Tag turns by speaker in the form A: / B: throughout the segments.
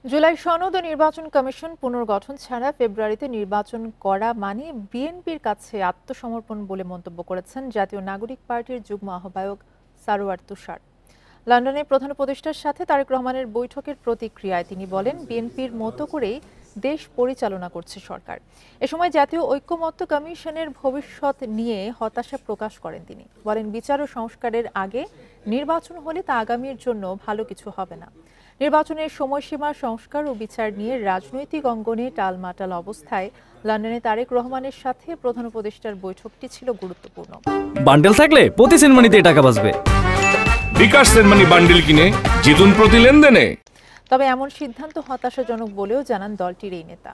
A: জুলাই সনদ ও নির্বাচন কমিশন পুনর্গঠন ছাড়া ফেব্রুয়ারিতে নির্বাচন করা মানে বিএনপির কাছে আত্মসমর্পণ বলে মন্তব্য করেছেন জাতীয় নাগরিক পার্টির যুগ্ম আহ্বায়ক সারোয়ার তুষার। লন্ডনে প্রধান উপদেষ্টার সাথে তারেক রহমানের বৈঠকের প্রতিক্রিয়ায় তিনি বলেন, বিএনপির মতো করেই দেশ পরিচালনা করছে সরকার। এ সময় জাতীয় ঐক্যমত্য কমিশনের ভবিষ্যৎ নিয়ে হতাশা প্রকাশ করেন তিনি। বলেন, বিচার ও সংস্কারের আগে নির্বাচন হলে তা আগামীর জন্য ভালো কিছু হবে না। নির্বাচনের সময়সীমা, সংস্কার ও বিচার নিয়ে রাজনৈতিক অঙ্গনে টালমাটাল অবস্থায় লন্ডনে তারেক রহমানের সাথে প্রধান উপদেষ্টার বৈঠকটি ছিল গুরুত্বপূর্ণ।
B: বান্ডেল থাকলে প্রতি সেনমানিতে টাকা বাঁচবে।
C: বিকাশ সেনমানি বান্ডেল কিনে জিতুন প্রতি লেনদেনে।
A: তবে এমন সিদ্ধান্ত হতাশাজনক বলেও জানান দলটির এই নেতা।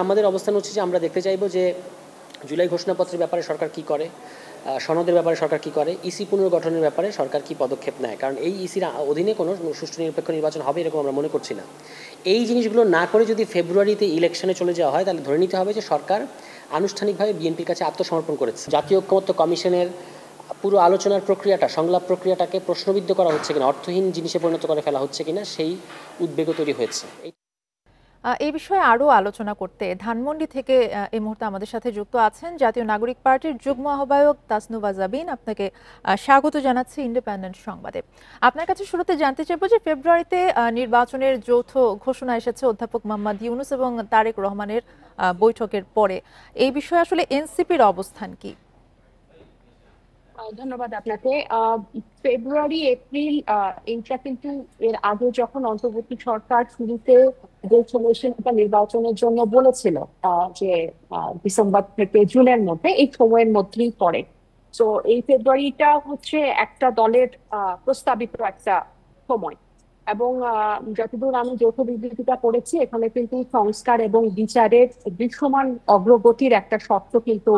D: আমাদের অবস্থান হচ্ছে যে আমরা দেখতে চাইবো যে জুলাই ঘোষণাপত্রের ব্যাপারে সরকার কি করে, সনদের ব্যাপারে সরকার কি করে, ইসি পুনর্গঠনের ব্যাপারে সরকার কি পদক্ষেপ নেয়। কারণ এই ইসির অধীনে কোনো সুষ্ঠু নিরপেক্ষ নির্বাচন হবে এরকম আমরা মনে করছি না। এই জিনিসগুলো না করে যদি ফেব্রুয়ারিতে ইলেকশনে চলে যাওয়া হয় তাহলে ধরে নিতে হবে যে সরকার আনুষ্ঠানিকভাবে বিএনপির কাছে আত্মসমর্পণ করেছে। জাতীয় ঐক্যমত্য কমিশনের পুরো আলোচনার প্রক্রিয়াটা, সংলাপ প্রক্রিয়াটাকে প্রশ্নবিদ্ধ করা হচ্ছে কিনা, অর্থহীন জিনিসে পরিণত করে ফেলা হচ্ছে কিনা, সেই উদ্বেগও তৈরি হয়েছে।
A: এই বিষয়ে আরো আলোচনা করতে ধানমন্ডি থেকে এই মুহূর্তে আমাদের সাথে যুক্ত আছেন জাতীয় নাগরিক পার্টির যুগ্ম আহ্বায়ক তাসনুভা জাবিন। আপনাকে স্বাগত জানাচ্ছি ইন্ডিপেন্ডেন্ট সংবাদে। আপনার কাছে শুরুতে জানতে চাইব যে ফেব্রুয়ারিতে নির্বাচনের যৌথ ঘোষণা এসেছে অধ্যাপক মোহাম্মদ ইউনূস এবং তারেক রহমানের বৈঠকের পরে। এই বিষয়ে আসলে এনসিপির অবস্থান কি?
E: ধন্যবাদ আপনাকে। ফেব্রুয়ারি এপ্রিল এইটা কিন্তু এর আগে যখন অন্তর্বর্তী সরকার শুরুতে যে সময়সীমাটা নির্বাচনের জন্য বলেছিল যে ডিসেম্বর থেকে জুনের মধ্যে, এই সময়ের মধ্যেই পড়ে। তো এই ফেব্রুয়ারিটা হচ্ছে একটা দলের প্রস্তাবিত একটা সময়। এবং যতদূর আমি যৌথ বিবৃতিটা পড়েছি, এখানে কিন্তু সংস্কার এবং বিচারের দৃশ্যমান অগ্রগতির একটা শর্ত কিন্তু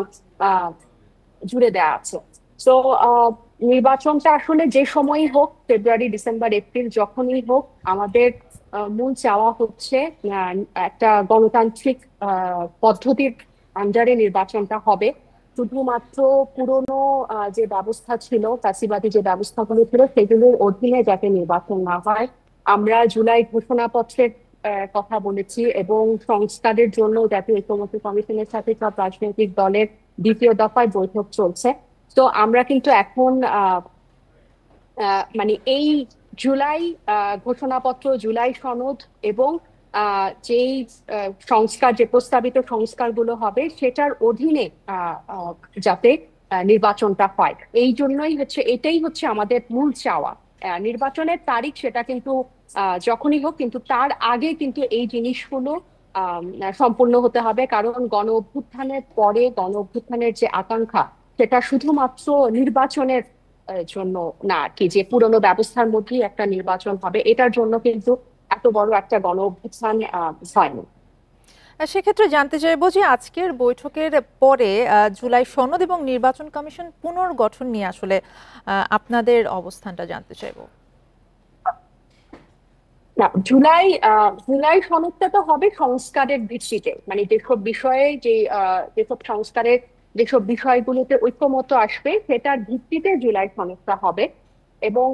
E: জুড়ে দেওয়া আছে। তো নির্বাচনটা আসলে যে সময়ই হোক, ফেব্রুয়ারি, ডিসেম্বর, এপ্রিল, যখনই হোক, আমাদের মূল চাওয়া হচ্ছে একটা গণতান্ত্রিক পদ্ধতির আন্ডারে নির্বাচনটা হবে। শুধুমাত্র পুরনো যে ব্যবস্থা ছিল, ফ্যাসিবাদী যে ব্যবস্থাগুলো ছিল, সেগুলোর অধীনে যাতে নির্বাচন না হয়। আমরা জুলাই ঘোষণাপত্রের কথা বলেছি এবং সংস্কারের জন্য জাতীয় ঐক্যমত্য কমিশনের সাথে সব রাজনৈতিক দলের দ্বিতীয় দফায় বৈঠক চলছে। তো আমরা কিন্তু এখন মানে এই জুলাই ঘোষণাপত্র, জুলাই সনদ এবং যেই সংস্কার, যে প্রস্তাবিত সংস্কারগুলো হবে, সেটার অধীনে যাতে নির্বাচনটা হয়, এই জন্যই হচ্ছে, এটাই হচ্ছে আমাদের মূল চাওয়া। নির্বাচনের তারিখ সেটা কিন্তু যখনই হোক, কিন্তু তার আগে কিন্তু এই জিনিসগুলো সম্পূর্ণ হতে হবে। কারণ গণ অভ্যুত্থানের পরে গণ অভ্যুত্থানের যে আকাঙ্ক্ষা, সেটা শুধুমাত্র নির্বাচনের জন্য না, কি যে পুরনো ব্যবস্থার মধ্যেই একটা নির্বাচন হবে, এটার জন্য কিন্তু এত বড় একটা গণ অভ্যুত্থান হয়নি।
A: সেক্ষেত্রে জানতে চাইবো যে আজকের বৈঠকের পরে জুলাই সনদ এবং নির্বাচন কমিশন পুনর্গঠন নিয়ে আসলে আপনাদের অবস্থানটা জানতে চাইবো।
E: না, জুলাই সনদটা তো হবে সংস্কারের ভিত্তিতে, মানে যেসব বিষয়ে যেসব সংস্কারের যেসব বিষয়গুলোতে ঐক্যমত আসবে, সেটার ভিত্তিতে জুলাই সনদটা হবে। এবং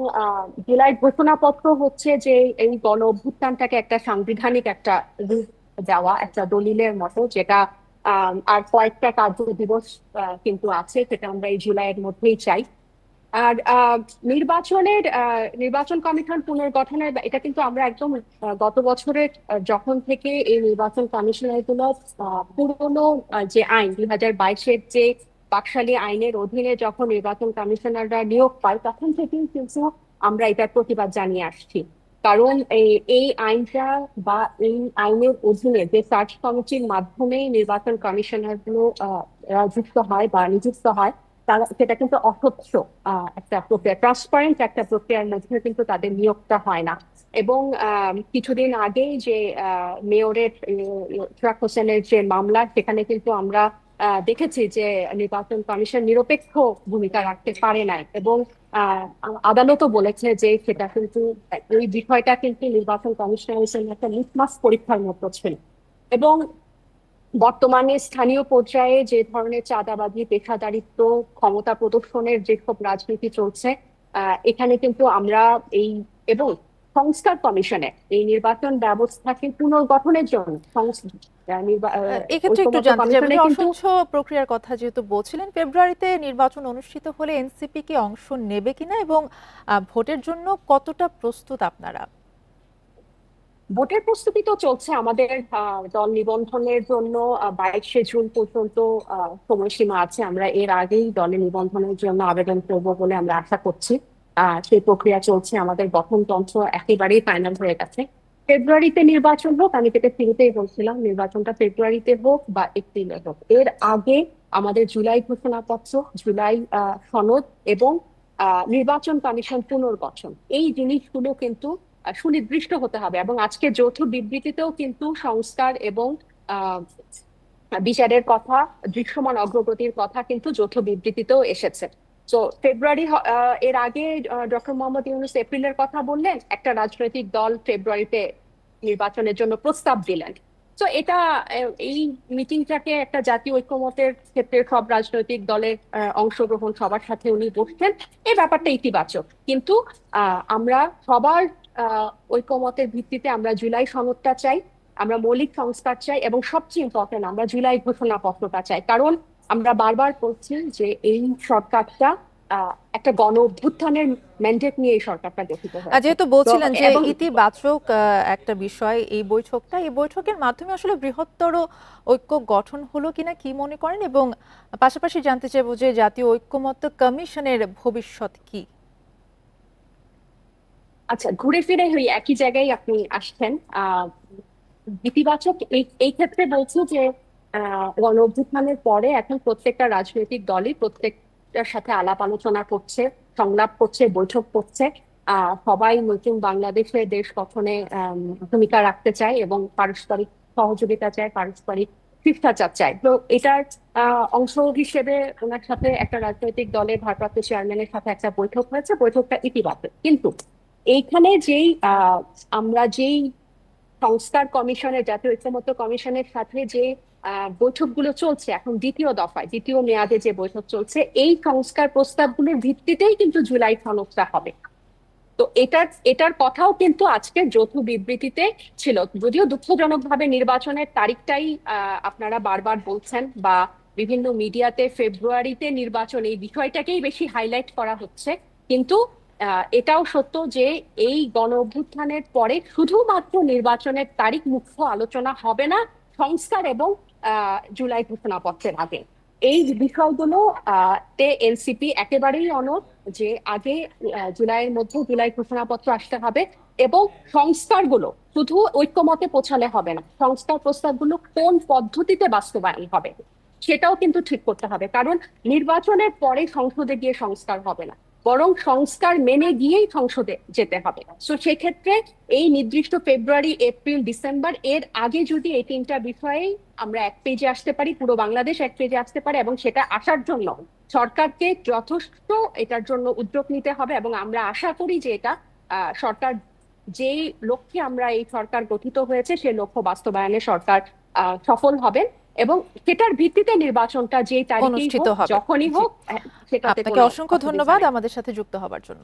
E: জুলাই ঘোষণাপত্র হচ্ছে যে এই গণ অভ্যুত্থানটাকে একটা সাংবিধানিক একটা রূপ দেওয়া, একটা দলিলের মতো, যেটা আর কয়েকটা কার্য দিবস কিন্তু আছে, সেটা আমরা এই জুলাইয়ের মধ্যেই চাই। আর নির্বাচন কমিশন পুনর্গঠনের এটা কিন্তু আমরা একদম গত বছরের যখন থেকে এই নির্বাচন কমিশনের গুলো পুরনো যে আইন 2022-এর যে বাকশালী আইনের অধীনে যখন নির্বাচন কমিশনাররা নিয়োগ পায়, তখন থেকেই কিন্তু আমরা এটার প্রতিবাদ জানিয়ে আসছি। কারণ এই আইনটা বা এই আইনের অধীনে যে সার্চ কমিটির মাধ্যমে নির্বাচন কমিশনার গুলো যুক্ত হয় বা নিযুক্ত হয়, তারা সেটা কিন্তু অস্বচ্ছ একটা প্রক্রিয়া, ট্রান্সপারেন্ট একটা প্রক্রিয়ার মধ্যে কিন্তু তাদের নিয়োগটা হয় না। এবং কিছুদিন আগে যে মেয়রের ইশরাক হোসেনের যে মামলা, সেখানে কিন্তু আমরা দেখেছি যে নির্বাচন কমিশন নিরপেক্ষ ভূমিকা রাখতে পারে নাই, এবং আদালতও বলেছে যে সেটা কিন্তু, এই বিষয়টা কিন্তু নির্বাচন কমিশনের একটা লিটমাস পরীক্ষার মতো ছিল। এবং বর্তমানে স্থানীয় পর্যায়ে যে ধরনের চাঁদাবাজি, পেশাদারিত্ব, ক্ষমতা প্রদর্শনের যেসব রাজনীতি চলছে, এখানে কিন্তু আমরা এই এবং সংস্কার কমিশনে এই নির্বাচন ব্যবস্থাকে পুনর্গঠনের জন্য
A: এক্ষেত্রে একটু
E: ঐকমত্য
A: জানতে চাইবো
E: কমিশনে
A: যে
E: কিন্তু
A: অসংখ্য প্রক্রিয়ার কথা যেহেতু বলছিলেন, ফেব্রুয়ারিতে নির্বাচন অনুষ্ঠিত হলে এনসিপি কি অংশ নেবে কিনা এবং ভোটের জন্য কতটা প্রস্তুত আপনারা?
E: ভোটের প্রস্তুতি তো চলছে আমাদের। দল নিবন্ধনের জন্য 22শে জুন পর্যন্ত সময়সীমা আছে। আমরা এর আগেই দলে নিবন্ধনের জন্য আবেদন করব বলে আমরা আশা করছি। সেই প্রক্রিয়া চলছে, আমাদের গঠনতন্ত্র একেবারেই ফাইনাল হয়ে গেছে। ফেব্রুয়ারিতে নির্বাচন হোক, আমি যেটা শুরুতেই বলছিলাম, নির্বাচনটা ফেব্রুয়ারিতে হোক বা এপ্রিলে হোক, এর আগে আমাদের জুলাই ঘোষণাপত্র, জুলাই সনদ এবং নির্বাচন কমিশন পুনর্গঠন, এই জিনিসগুলো কিন্তু সুনির্দিষ্ট হতে হবে। এবং আজকে যৌথ বিবৃতিতেও কিন্তু সংস্কার এবং বিচারের কথা, দৃশ্যমান অগ্রগতির কথা কিন্তু যৌথ বিবৃতিতেও এসেছে। তো ফেব্রুয়ারি এর আগে ডক্টর মোহাম্মদ ইউনূস এপ্রিলের কথা বললেন, একটা রাজনৈতিক দল ফেব্রুয়ারিতে নির্বাচনের জন্য প্রস্তাব দিলেন। তো এটা এই মিটিংটাকে একটা জাতীয় ঐক্যমতের ক্ষেত্রে সব রাজনৈতিক দলের অংশগ্রহণ, সবার সাথে উনি বসছেন, এই ব্যাপারটা ইতিবাচক। কিন্তু আমরা সবার ঐকমতের ভিত্তিতে আমরা জুলাই সনদটা চাই, আমরা মৌলিক সংস্কার চাই, এবং সবচেয়ে ইম্পর্টেন্ট আমরা জুলাই ঘোষণাপত্রটা চাই। কারণ আমরা বারবার বলছি যে এই সরকারটা একটা গণ অভ্যুত্থানের ম্যান্ডেট নিয়ে এই সরকারটা গঠিত হয়েছে।
A: যেহেতু বলছিলেন যে ইতিবাচক একটা বিষয় এই বৈঠকটা, এই বৈঠকের মাধ্যমে আসলে বৃহত্তর ঐক্য গঠন হলো কিনা কি মনে করেন, এবং পাশাপাশি জানতে চাইবো যে জাতীয় ঐক্যমত্য কমিশনের ভবিষ্যৎ কি?
E: আচ্ছা, ঘুরে ফিরে ওই একই জায়গায় আপনি আসছেন। ইতিবাচক এই ক্ষেত্রে বলছি যে গণ অভ্যুত্থানের পরে এখন প্রত্যেকটা রাজনৈতিক দলই প্রত্যেকটার সাথে আলাপ আলোচনা করছে, সংলাপ করছে, বৈঠক করছে। সবাই নতুন বাংলাদেশের দেশ গঠনে ভূমিকা রাখতে চায় এবং পারস্পরিক সহযোগিতা চায়, পারস্পরিক শিষ্টাচার চায়। তো এটার অংশ হিসেবে ওনার সাথে একটা রাজনৈতিক দলের ভারপ্রাপ্ত চেয়ারম্যানের সাথে একটা বৈঠক হয়েছে, বৈঠকটা ইতিবাচক। কিন্তু এইখানে আমরা যেই সংস্কার কমিশনের, জাতীয় ঐক্যমত্য কমিশনের সাথে যে বৈঠকগুলো চলছে এখন, দ্বিতীয় দফায়, দ্বিতীয় মেয়াদে যে বৈঠক চলছে, এই সংস্কার প্রস্তাবগুলোর ভিত্তিতেই কিন্তু জুলাই সনদটা হবে। তো এটার কথাও কিন্তু আজকে যৌথ বিবৃতিতে ছিল। যদিও দুঃখজনকভাবে নির্বাচনের তারিখটাই আপনারা বারবার বলছেন, বা বিভিন্ন মিডিয়াতে ফেব্রুয়ারিতে নির্বাচন এই বিষয়টাকেই বেশি হাইলাইট করা হচ্ছে, কিন্তু এটাও সত্য যে এই গণ অভ্যুত্থানের পরে শুধুমাত্র নির্বাচনের তারিখ মুখ্য আলোচনা হবে না, সংস্কার এবং জুলাই ঘোষণাপত্রের আগে এই বিষয়গুলো তে এনসিপি একেবারেই অনড় যে আগে জুলাইয়ের মধ্যে জুলাই ঘোষণাপত্র আসতে হবে, এবং সংস্কারগুলো শুধু ঐক্যমতে পৌঁছালে হবে না, সংস্কার প্রস্তাবগুলো কোন পদ্ধতিতে বাস্তবায়ন হবে সেটাও কিন্তু ঠিক করতে হবে। কারণ নির্বাচনের পরে সংসদে গিয়ে সংস্কার হবে না, বরং সংস্কার মেনে গিয়েই সংসদে যেতে হবে। তো সেক্ষেত্রে এই নির্দিষ্ট ফেব্রুয়ারি, এপ্রিল, ডিসেম্বর এর আগে যদি এই তিনটা বিষয়ে আমরা এক পেজে আসতে পারি, পুরো বাংলাদেশ এক পেজে আসতে পারে, এবং সেটা আসার জন্য সরকারকে যথেষ্ট এটার জন্য উদ্যোগ নিতে হবে। এবং আমরা আশা করি যে এটা সরকার যেই লক্ষ্যে আমরা এই সরকার গঠিত হয়েছে সেই লক্ষ্য বাস্তবায়নে সরকার সফল হবেন, এবং সেটার ভিত্তিতে নির্বাচনটা যে তারিখেই হোক, যখনই হোক, সেটাতে
A: আপনাকে অসংখ্য ধন্যবাদ আমাদের সাথে যুক্ত হবার জন্য।